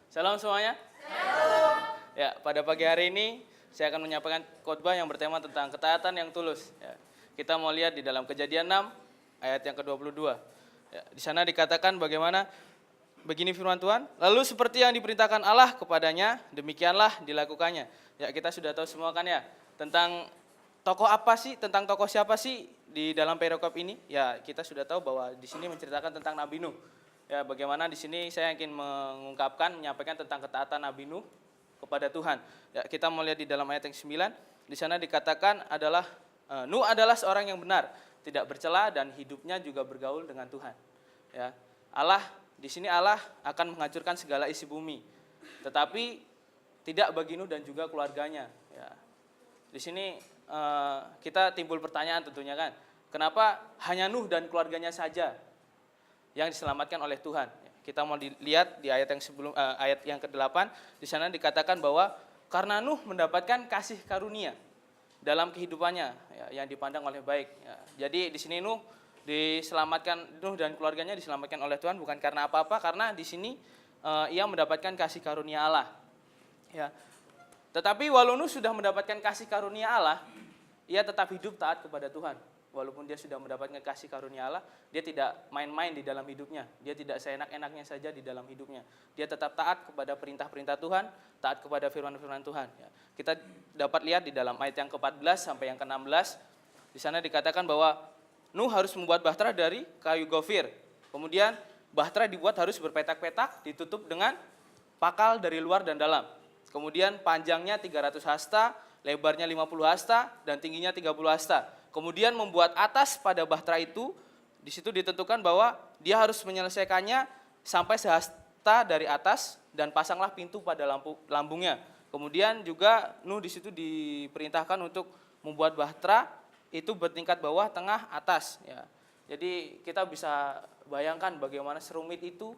Shalom semuanya. Ya, pada pagi hari ini saya akan menyampaikan khotbah yang bertema tentang ketaatan yang tulus. Ya, kita mau lihat di dalam Kejadian 6 ayat yang ke-22. Ya, di sana dikatakan bagaimana begini firman Tuhan, lalu seperti yang diperintahkan Allah kepadanya, demikianlah dilakukannya. Ya, kita sudah tahu semua kan ya tentang tokoh apa sih, tentang tokoh siapa sih di dalam perikop ini? Ya, kita sudah tahu bahwa di sini menceritakan tentang Nabi Nuh. Ya, bagaimana di sini saya ingin menyampaikan tentang ketaatan Nabi Nuh kepada Tuhan. Ya, kita mau lihat di dalam ayat yang 9, di sana dikatakan adalah Nuh adalah seorang yang benar, tidak bercela dan hidupnya juga bergaul dengan Tuhan. Ya, di sini Allah akan menghancurkan segala isi bumi, tetapi tidak bagi Nuh dan juga keluarganya. Ya, di sini kita timbul pertanyaan tentunya kan, kenapa hanya Nuh dan keluarganya saja yang diselamatkan oleh Tuhan? Kita mau dilihat di ayat yang ayat yang ke-8, di sana dikatakan bahwa karena Nuh mendapatkan kasih karunia dalam kehidupannya ya, yang dipandang oleh baik. Ya, jadi di sini Nuh dan keluarganya diselamatkan oleh Tuhan bukan karena apa-apa, karena di sini ia mendapatkan kasih karunia Allah. Ya. Tetapi walau Nuh sudah mendapatkan kasih karunia Allah, ia tetap hidup taat kepada Tuhan. Walaupun dia sudah mendapatkan kasih karunia Allah, dia tidak main-main di dalam hidupnya. Dia tidak seenak-enaknya saja di dalam hidupnya. Dia tetap taat kepada perintah-perintah Tuhan, taat kepada firman-firman Tuhan. Ya. Kita dapat lihat di dalam ayat yang ke-14 sampai yang ke-16, di sana dikatakan bahwa Nuh harus membuat bahtera dari kayu gofir. Kemudian bahtera dibuat harus berpetak-petak, ditutup dengan pakal dari luar dan dalam. Kemudian panjangnya 300 hasta, lebarnya 50 hasta, dan tingginya 30 hasta. Kemudian membuat atas pada bahtera itu, di situ ditentukan bahwa dia harus menyelesaikannya sampai sehasta dari atas dan pasanglah pintu pada lambungnya. Kemudian juga Nuh di situ diperintahkan untuk membuat bahtera itu bertingkat bawah, tengah, atas. Ya. Jadi kita bisa bayangkan bagaimana serumit itu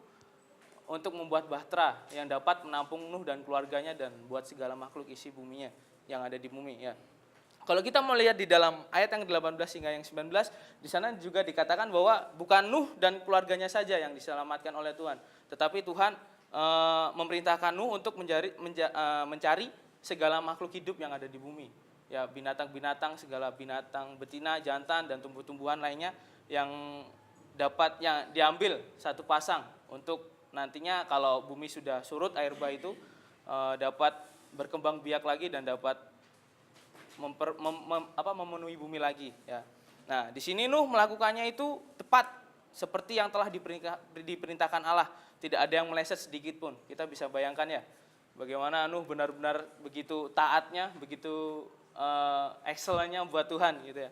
untuk membuat bahtera yang dapat menampung Nuh dan keluarganya dan buat segala makhluk isi buminya yang ada di bumi. Ya. Kalau kita mau lihat di dalam ayat yang 18 hingga yang 19, di sana juga dikatakan bahwa bukan Nuh dan keluarganya saja yang diselamatkan oleh Tuhan, tetapi Tuhan memerintahkan Nuh untuk mencari segala makhluk hidup yang ada di bumi. Ya, binatang-binatang, segala binatang betina, jantan, dan tumbuh-tumbuhan lainnya yang diambil satu pasang untuk nantinya kalau bumi sudah surut air bah itu dapat berkembang biak lagi dan dapat memenuhi bumi lagi. Ya. Nah, di sini Nuh melakukannya itu tepat seperti yang telah diperintahkan Allah. Tidak ada yang meleset sedikit pun. Kita bisa bayangkan ya, bagaimana Nuh benar-benar begitu taatnya, begitu excelnya buat Tuhan gitu ya.